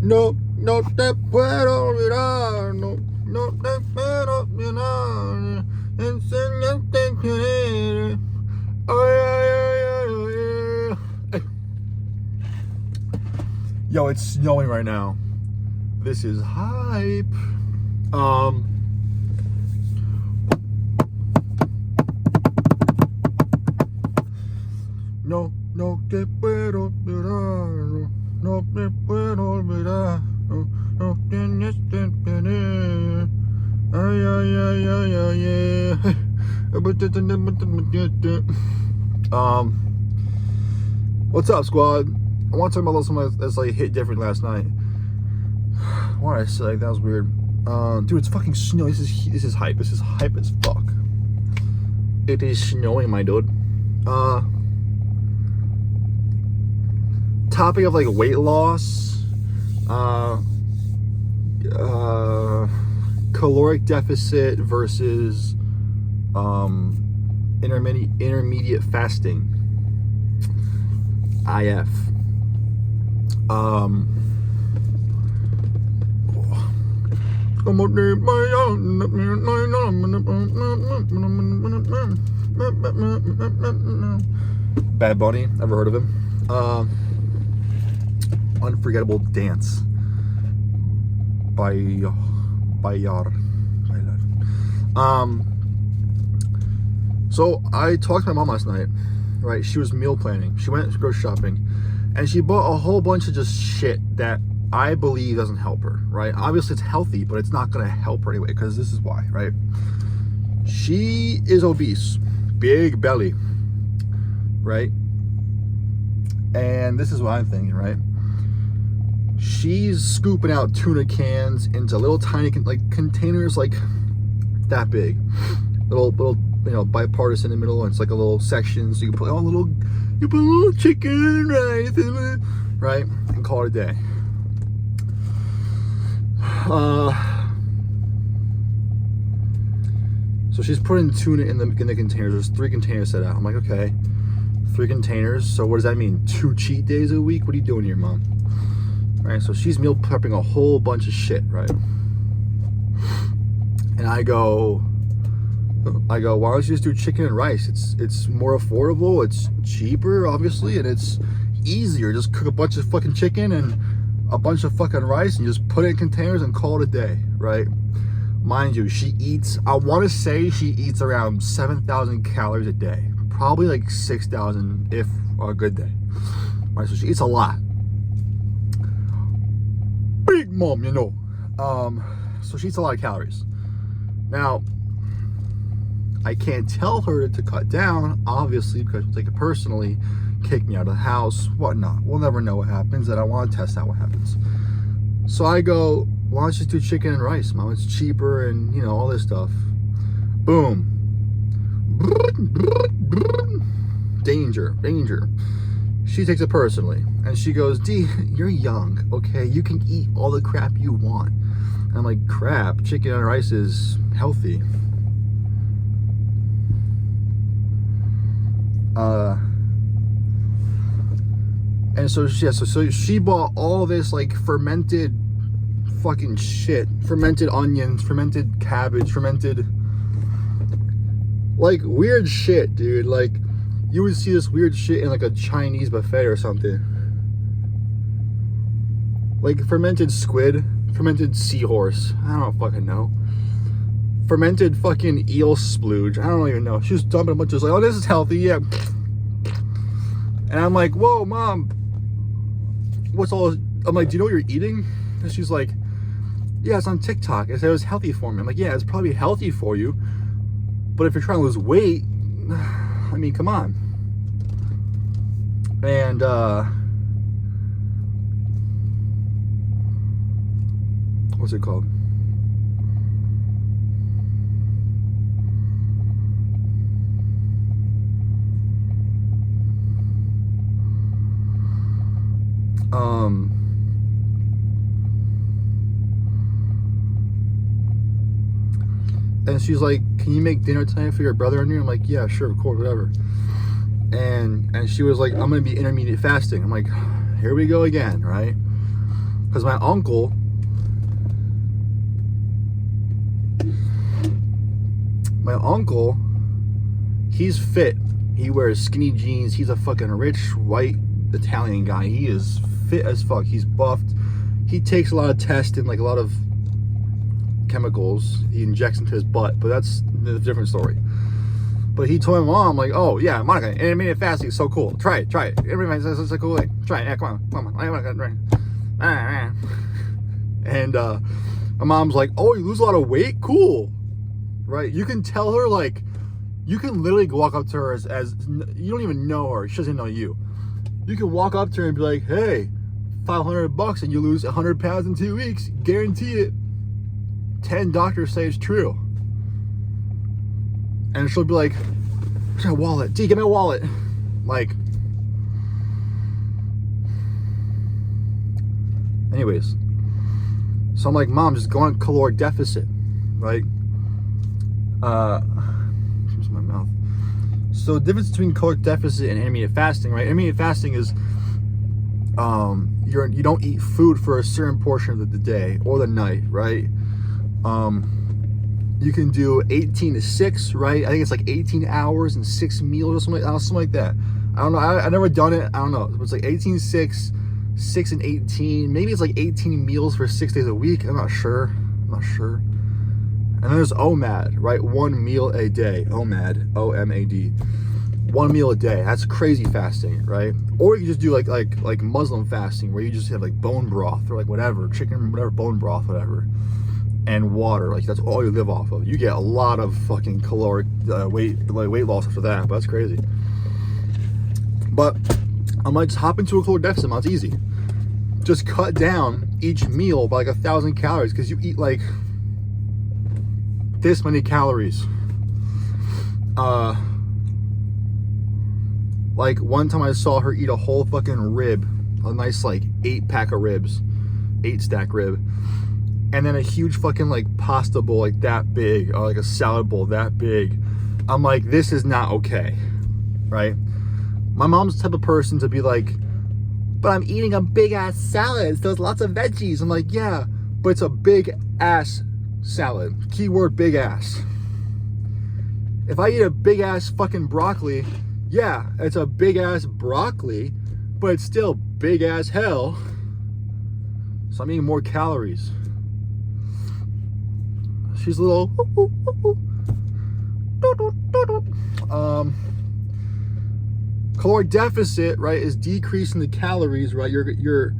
No, no te puedo olvidar. No, no te puedo olvidar. Enseñarte a querer. Ay, ay, ay, ay, ay. Hey. Yo, it's snowing right now. This is hype. No, no te puedo olvidar. No te puedo olvidar. No, no tienes que querer. Ay, ay, ay, ay, ay, ay. What's up, squad? I want to talk about something that's like hit different last night. Why did I say that was weird? Dude, it's fucking snow. This is hype. This is hype as fuck. It is snowing, my dude. Topic of like weight loss, caloric deficit versus intermediate fasting, IF. Bad Bunny, ever heard of him? Unforgettable Dance by Yar. So I talked to my mom last night, right? She was meal planning. She went grocery shopping and she bought a whole bunch of just shit that I believe doesn't help her, right? Obviously it's healthy, but it's not gonna help her anyway, because this is why, right? She is obese, big belly, right? And this is what I'm thinking, right? She's scooping out tuna cans into little tiny containers like that big, little bipartisan in the middle, and it's like a little section, so you put a little chicken and rice, right, and call it a day. So she's putting tuna in the containers. There's 3 containers set out. I'm like, okay, 3 containers. So what does that mean? 2 cheat days a week? What are you doing here, Mom? Right, so she's meal prepping a whole bunch of shit, right? And I go, why don't you just do chicken and rice? It's more affordable, it's cheaper, obviously, and it's easier. Just cook a bunch of fucking chicken and a bunch of fucking rice and just put it in containers and call it a day, right? Mind you, she eats, I want to say she eats around 7,000 calories a day. Probably like 6,000 if a good day. Right, so she eats a lot. Big mom, you know. So she eats a lot of calories. Now, I can't tell her to cut down, obviously, because she'll take it personally, kick me out of the house, whatnot. We'll never know what happens, and I want to test out what happens. So I go, why don't you just do chicken and rice, Mom? It's cheaper and, you know, all this stuff. Boom. Danger, danger. She takes it personally, and she goes, D, you're young, okay? You can eat all the crap you want. And I'm like, crap, chicken and rice is healthy. And so she bought all this like fermented fucking shit, fermented onions, fermented cabbage, fermented like weird shit, dude. Like you would see this weird shit in like a Chinese buffet or something. Like fermented squid, fermented seahorse, I don't fucking know. Fermented fucking eel splooge, I don't even know. She was dumping a bunch of like, oh, this is healthy, yeah. And I'm like, whoa, Mom, what's all this? I'm like, do you know what you're eating? And she's like, yeah, it's on TikTok. I said it was healthy for me. I'm like, yeah, it's probably healthy for you, but if you're trying to lose weight, I mean, come on. And what's it called? And she's like, can you make dinner tonight for your brother and me? I'm like, yeah, sure, of course, whatever. And she was like, I'm gonna be intermediate fasting. I'm like, here we go again, right? Because my uncle, he's fit. He wears skinny jeans. He's a fucking rich white Italian guy. He is fit as fuck. He's buffed. He takes a lot of testing, like a lot of chemicals he injects into his butt, but that's a different story. But he told my mom, like, oh yeah, Monica, intermittent fasting is so cool. Try it. Intermittent fasting is so cool. Try it. Yeah, come on. And my mom's like, oh, you lose a lot of weight? Cool. Right? You can tell her, like, you can literally walk up to her as you don't even know her. She doesn't know you. You can walk up to her and be like, hey, $500 and you lose 100 pounds in 2 weeks. Guarantee it. 10 doctors say it's true. And she'll be like, where's my wallet? D, get my wallet. Like, anyways. So I'm like, Mom, just go on caloric deficit, right? Here's my mouth. So the difference between caloric deficit and intermittent fasting, right? Intermittent fasting is you don't eat food for a certain portion of the day or the night, right? You can do 18 to 6, right? I think it's like 18 hours and 6 meals or something like that. I don't know. I've never done it. I don't know. It's like 18, 6 and 18. Maybe it's like 18 meals for 6 days a week. I'm not sure. And then there's OMAD, right? 1 meal a day. OMAD, O-M-A-D. 1 meal a day. That's crazy fasting, right? Or you can just do like Muslim fasting, where you just have like bone broth or like whatever, chicken, whatever, bone broth, whatever, and water. Like that's all you live off of. You get a lot of fucking caloric weight loss after that. But that's crazy. But I'm like, just hop into a caloric deficit. It's easy. Just cut down each meal by like 1,000 calories, because you eat like this many calories. Like one time I saw her eat a whole fucking rib, a nice like 8-pack of ribs, 8-stack rib, and then a huge fucking like pasta bowl like that big, or like a salad bowl that big. I'm like, this is not okay, right? My mom's the type of person to be like, but I'm eating a big ass salad, so there's lots of veggies. I'm like, yeah, but it's a big ass salad. Keyword big ass. If I eat a big ass fucking broccoli, yeah, it's a big ass broccoli, but it's still big as hell. So I'm eating more calories. She's a little caloric deficit, right, is decreasing the calories, right? Your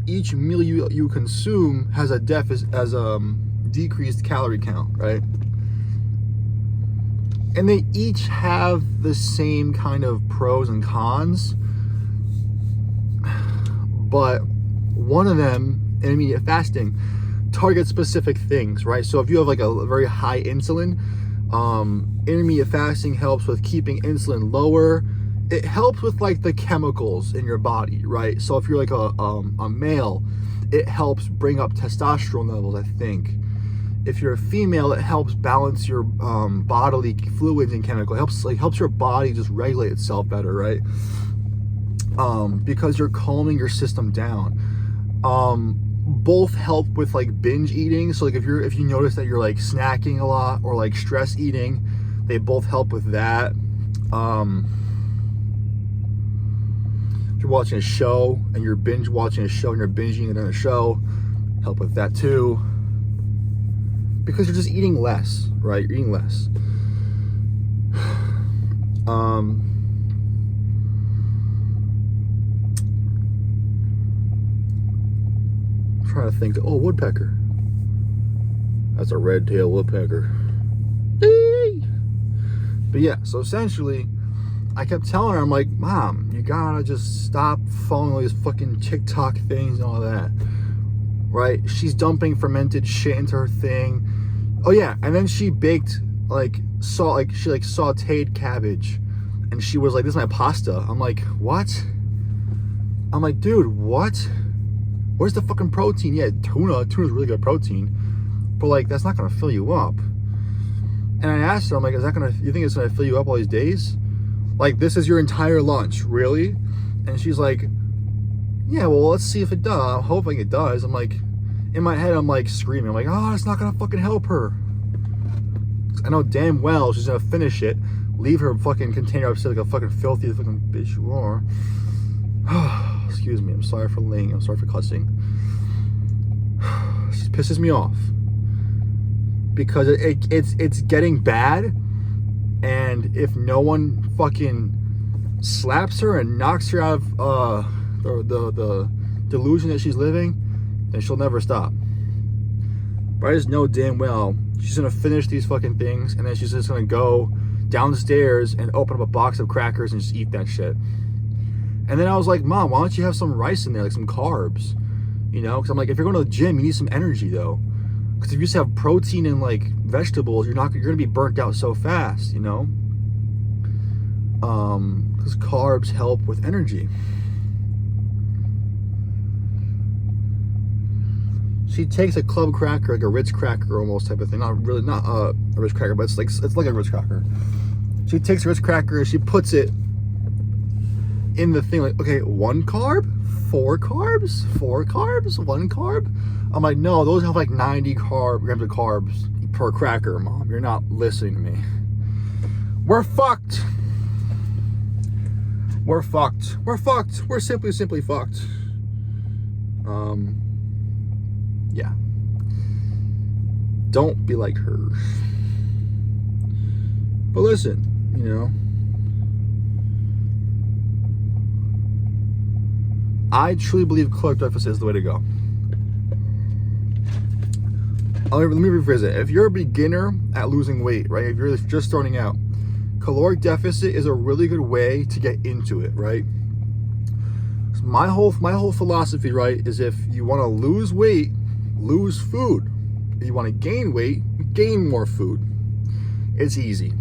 each meal you consume has a deficit, has decreased calorie count, right? And they each have the same kind of pros and cons, but one of them, intermittent fasting, targets specific things, right? So if you have like a very high insulin, intermittent fasting helps with keeping insulin lower. It helps with like the chemicals in your body, right? So if you're like a male, it helps bring up testosterone levels, I think. If you're a female, it helps balance your bodily fluids and chemical. It helps your body just regulate itself better, right? Because you're calming your system down. Both help with like binge eating. So like if you notice that you're like snacking a lot or like stress eating, they both help with that. If you're watching a show and you're binge watching a show and you're binging it on a show, help with that too. Because you're just eating less, right? You're eating less. I'm trying to think. Oh, woodpecker. That's a red-tailed woodpecker. Eee! But yeah, so essentially, I kept telling her, I'm like, Mom, you gotta just stop following all these fucking TikTok things and all that. Right? She's dumping fermented shit into her thing. Oh yeah, and then she baked she sauteed cabbage, and she was like, this is my pasta. I'm like, what? I'm like, dude, what? Where's the fucking protein? Yeah, tuna's really good protein, but like, that's not gonna fill you up. And I asked her, I'm like, you think it's gonna fill you up all these days? Like, this is your entire lunch, really? And she's like, Yeah, well, let's see if it does. I'm hoping it does. I'm like, in my head, I'm like screaming. I'm like, oh, it's not gonna fucking help her. I know damn well she's gonna finish it, leave her fucking container upstairs like a fucking filthy fucking bitch you are. Excuse me, I'm sorry for laying, I'm sorry for cussing. She pisses me off. Because it's getting bad, and if no one fucking slaps her and knocks her out of the delusion that she's living, then she'll never stop. But I just know damn well she's gonna finish these fucking things, and then she's just gonna go downstairs and open up a box of crackers and just eat that shit. And then I was like, Mom, why don't you have some rice in there, like some carbs? You know, because I'm like, if you're going to the gym, you need some energy though. Because if you just have protein and like vegetables, you're gonna be burnt out so fast, you know. Because carbs help with energy. She takes a club cracker, like a Ritz cracker almost type of thing. Not really, not a Ritz cracker, but it's like a Ritz cracker. She takes a Ritz cracker and she puts it in the thing, like, okay, 1 carb, 4 carbs, 4 carbs, 1 carb. I'm like, no, those have like 90 grams of carbs per cracker, Mom. You're not listening to me. We're fucked. We're fucked. We're fucked. We're simply fucked. Yeah. Don't be like her. But listen, you know, I truly believe caloric deficit is the way to go. Let me rephrase it. If you're a beginner at losing weight, right? If you're just starting out, caloric deficit is a really good way to get into it, right? So my whole philosophy, right, is if you want to lose weight, lose food. If you want to gain weight, gain more food. It's easy.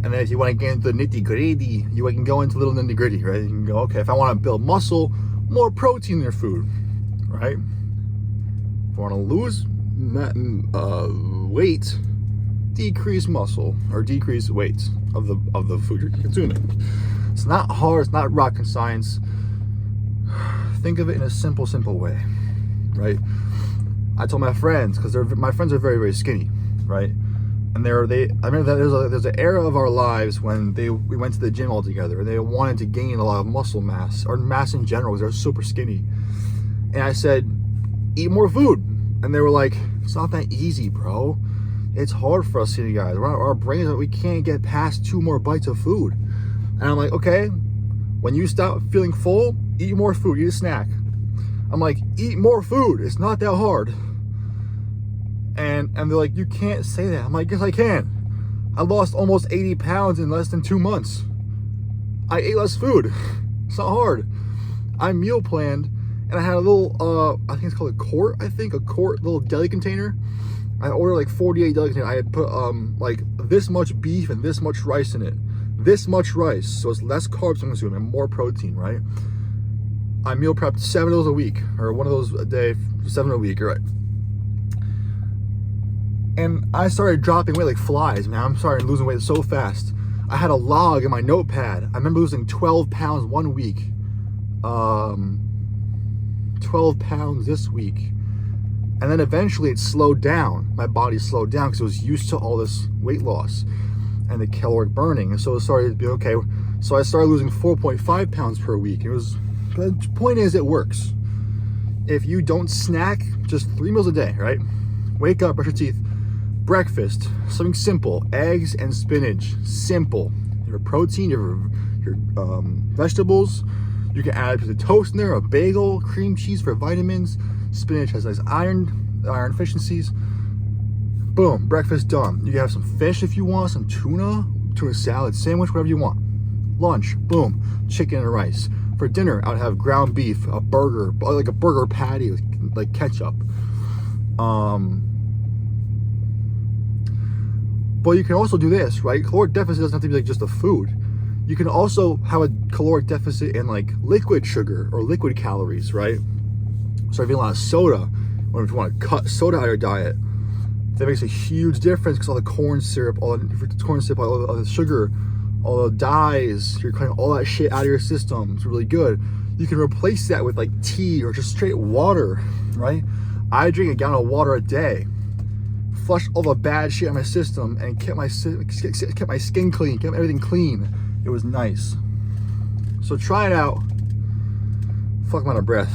And then if you want to get into the nitty-gritty, you can go into little nitty-gritty, right? You can go, okay, if I want to build muscle, more protein in your food, right? If I want to lose weight, decrease muscle or decrease weight of the food you're consuming. It's not hard. It's not rocket science. Think of it in a simple way, right? I told my friends, because my friends are very, very skinny, right? And I remember that there's an era of our lives when we went to the gym all together, and they wanted to gain a lot of muscle mass or mass in general because they're super skinny. And I said, eat more food. And they were like, it's not that easy, bro. It's hard for us skinny guys. Our brains, we can't get past 2 more bites of food. And I'm like, okay, when you stop feeling full, eat more food, eat a snack. I'm like, eat more food. It's not that hard. And they're like, you can't say that. I'm like, yes, I can. I lost almost 80 pounds in less than 2 months. I ate less food. It's not hard. I meal planned, and I had a little, I think it's called a quart, little deli container. I ordered like 48 deli containers. I had put like this much beef and this much rice in it. This much rice, so it's less carbs I'm consuming and more protein, right? I meal prepped 7 of those a week, or 1 of those a day, 7 a week, right? And I started dropping weight like flies, man. I'm starting losing weight so fast. I had a log in my notepad. I remember losing 12 pounds 1 week. 12 pounds this week. And then eventually it slowed down. My body slowed down because it was used to all this weight loss and the caloric burning. And so it started to be okay. So I started losing 4.5 pounds per week. The point is, it works. If you don't snack, just 3 meals a day, right? Wake up, brush your teeth. Breakfast, something simple, eggs and spinach, simple. Your protein, your vegetables. You can add a piece of toast in there, a bagel, cream cheese for vitamins. Spinach has nice iron deficiencies. Boom, breakfast done. You can have some fish if you want, some tuna salad, sandwich, whatever you want. Lunch, boom, chicken and rice. For dinner, I would have ground beef, a burger, like a burger patty with like ketchup. But you can also do this, right? Caloric deficit doesn't have to be like just a food. You can also have a caloric deficit in like liquid sugar or liquid calories, right? So if you have a lot of soda, or if you want to cut soda out of your diet, that makes a huge difference because all the corn syrup, all the sugar, all the dyes, you're cutting all that shit out of your system. It's really good. You can replace that with like tea or just straight water, right? I drink a gallon of water a day. Flush all the bad shit out of my system and kept my skin clean, kept everything clean. It was nice. So try it out. Fuck, I'm out of breath.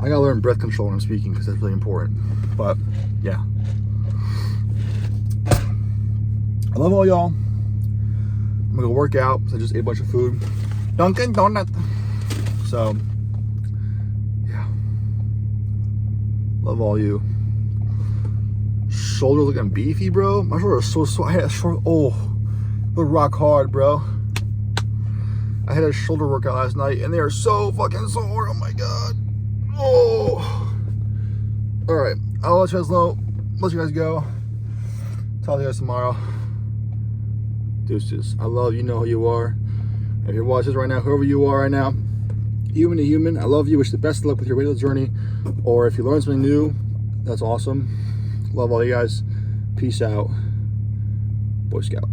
I gotta learn breath control when I'm speaking because that's really important. But yeah. I love all y'all. I'm gonna go work out because I just ate a bunch of food. Dunkin' Donut. So yeah. Love all you. Shoulder looking beefy, bro. My shoulder is so sore. I had a shoulder. Oh, look, rock hard, bro. I had a shoulder workout last night and they are so fucking sore. Oh my god. Oh. All right. I'll let you guys know. Let you guys go. Talk to you guys tomorrow. Deuces. I love you. Know who you are. If you're watching this right now, whoever you are right now, human to human, I love you. Wish the best of luck with your weight loss journey. Or if you learn something new, that's awesome. Love all you guys. Peace out. Boy Scout.